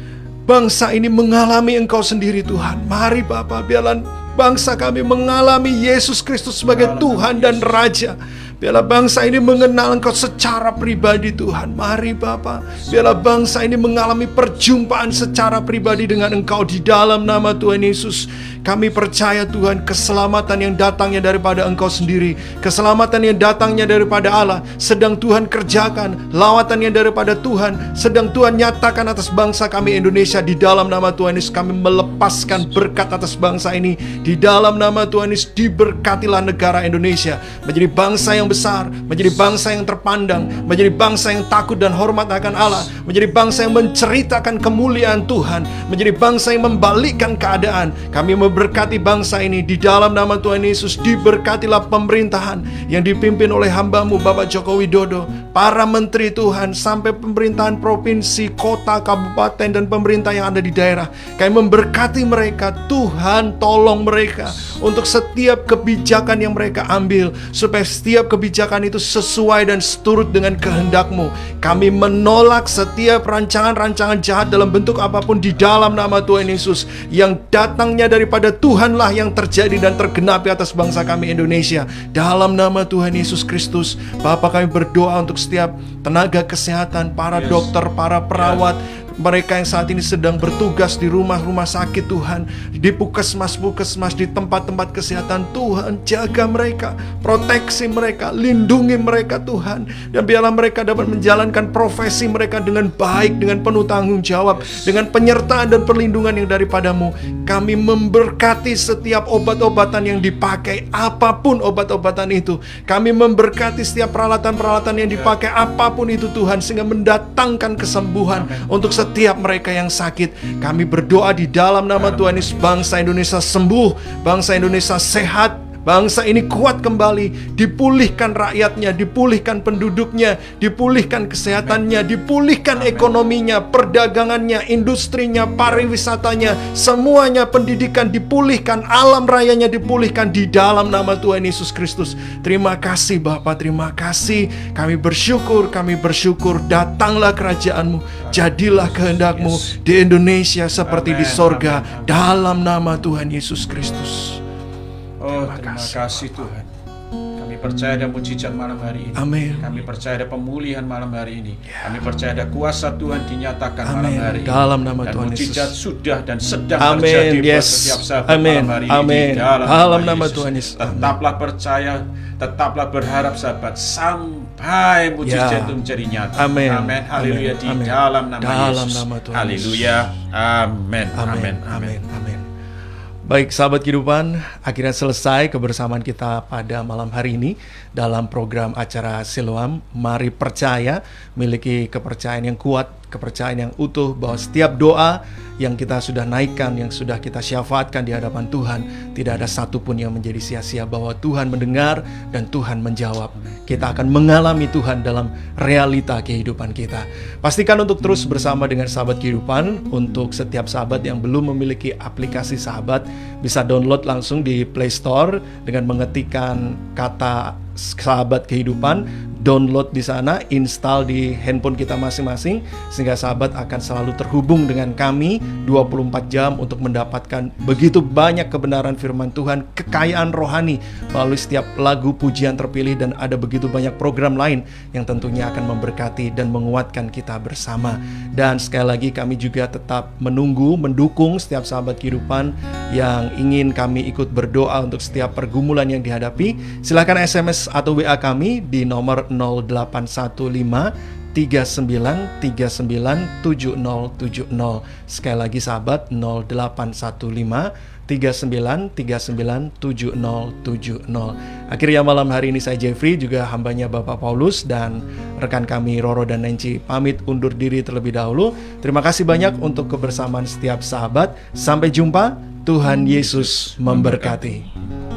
S1: bangsa ini mengalami Engkau sendiri Tuhan. Mari Bapa, biarlah bangsa kami mengalami Yesus Kristus sebagai Tuhan dan Raja. Biarlah bangsa ini mengenal Engkau secara pribadi Tuhan. Mari Bapa, biarlah bangsa ini mengalami perjumpaan secara pribadi dengan Engkau di dalam nama Tuhan Yesus. Kami percaya Tuhan, keselamatan yang datangnya daripada Engkau sendiri, keselamatan yang datangnya daripada Allah sedang Tuhan kerjakan. Lawatan yang daripada Tuhan sedang Tuhan nyatakan atas bangsa kami Indonesia. Di dalam nama Tuhan Yesus kami melepaskan berkat atas bangsa ini. Di dalam nama Tuhan Yesus diberkatilah negara Indonesia menjadi bangsa yang besar, menjadi bangsa yang terpandang, menjadi bangsa yang takut dan hormat akan Allah, menjadi bangsa yang menceritakan kemuliaan Tuhan, menjadi bangsa yang membalikkan keadaan. Kami memberkati bangsa ini di dalam nama Tuhan Yesus. Diberkatilah pemerintahan yang dipimpin oleh hamba-Mu Bapak Joko Widodo, para menteri Tuhan, sampai pemerintahan provinsi, kota, kabupaten, dan pemerintah yang ada di daerah. Kami memberkati mereka. Tuhan, tolong mereka untuk setiap kebijakan yang mereka ambil, supaya setiap kebijakan itu sesuai dan seturut dengan kehendak-Mu. Kami menolak setiap rancangan-rancangan jahat dalam bentuk apapun di dalam nama Tuhan Yesus. Yang datangnya daripada Tuhanlah yang terjadi dan tergenapi atas bangsa kami Indonesia. Dalam nama Tuhan Yesus Kristus, Bapa, kami berdoa untuk setiap tenaga kesehatan, para dokter, para perawat, mereka yang saat ini sedang bertugas di rumah-rumah sakit Tuhan, di puskesmas-puskesmas, di tempat-tempat kesehatan Tuhan, jaga mereka, proteksi mereka, lindungi mereka Tuhan, dan biarlah mereka dapat menjalankan profesi mereka dengan baik, dengan penuh tanggung jawab, dengan penyertaan dan perlindungan yang daripadamu. Kami memberkati setiap obat-obatan yang dipakai, apapun obat-obatan itu. Kami memberkati setiap peralatan-peralatan yang dipakai, apapun itu Tuhan, sehingga mendatangkan kesembuhan untuk setiap mereka yang sakit. Kami berdoa di dalam nama Tuhan Yesus, bangsa Indonesia sembuh, bangsa Indonesia sehat, bangsa ini kuat kembali, dipulihkan rakyatnya, dipulihkan penduduknya, dipulihkan kesehatannya, dipulihkan ekonominya, perdagangannya, industrinya, pariwisatanya, semuanya, pendidikan dipulihkan, alam rayanya dipulihkan di dalam nama Tuhan Yesus Kristus. Terima kasih Bapa, terima kasih. Kami bersyukur, datanglah kerajaan-Mu, jadilah kehendak-Mu di Indonesia seperti di sorga, dalam nama Tuhan Yesus Kristus.
S2: Oh, terima kasih Tuhan. Kami percaya ada mujizat malam hari ini.
S1: Amin.
S2: Kami percaya ada pemulihan malam hari ini. Kami percaya ada kuasa Tuhan dinyatakan malam hari ini.
S1: Dalam nama
S2: Dan
S1: Tuhan
S2: mujizat
S1: Yesus.
S2: sudah dan sedang terjadi buat setiap sahabat malam hari ini.
S1: Dalam nama Tuhan Yesus.
S2: Tetaplah percaya, tetaplah berharap sahabat, sampai mujizat itu menjadi nyata.
S1: Amin.
S2: Amin. Haleluya. Di
S1: Amin.
S2: dalam nama
S1: Dalam
S2: Yesus.
S1: nama Tuhan
S2: Haleluya. Amin. Amin.
S1: Amin. Amin. Baik sahabat kehidupan, akhirnya selesai kebersamaan kita pada malam hari ini dalam program acara Siloam. Mari percaya, miliki kepercayaan yang kuat, kepercayaan yang utuh bahwa setiap doa yang kita sudah naikkan, yang sudah kita syafaatkan di hadapan Tuhan, tidak ada satupun yang menjadi sia-sia, bahwa Tuhan mendengar dan Tuhan menjawab. Kita akan mengalami Tuhan dalam realita kehidupan kita. Pastikan untuk terus bersama dengan Sahabat Kehidupan. Untuk setiap sahabat yang belum memiliki aplikasi Sahabat, bisa download langsung di Play Store dengan mengetikkan kata Sahabat Kehidupan, download di sana, install di handphone kita masing-masing, sehingga sahabat akan selalu terhubung dengan kami 24 jam untuk mendapatkan begitu banyak kebenaran firman Tuhan, kekayaan rohani melalui setiap lagu pujian terpilih, dan ada begitu banyak program lain yang tentunya akan memberkati dan menguatkan kita bersama. Dan sekali lagi kami juga tetap mendukung setiap sahabat kehidupan yang ingin kami ikut berdoa untuk setiap pergumulan yang dihadapi. Silakan SMS atau WA kami di nomor 0815 39397070. Sekali lagi sahabat, 0815 39397070. Akhirnya malam hari ini saya Jeffrey, juga hambanya Bapak Paulus, dan rekan kami Roro dan Nancy pamit undur diri terlebih dahulu. Terima kasih banyak untuk kebersamaan setiap sahabat. Sampai jumpa. Tuhan Yesus memberkati.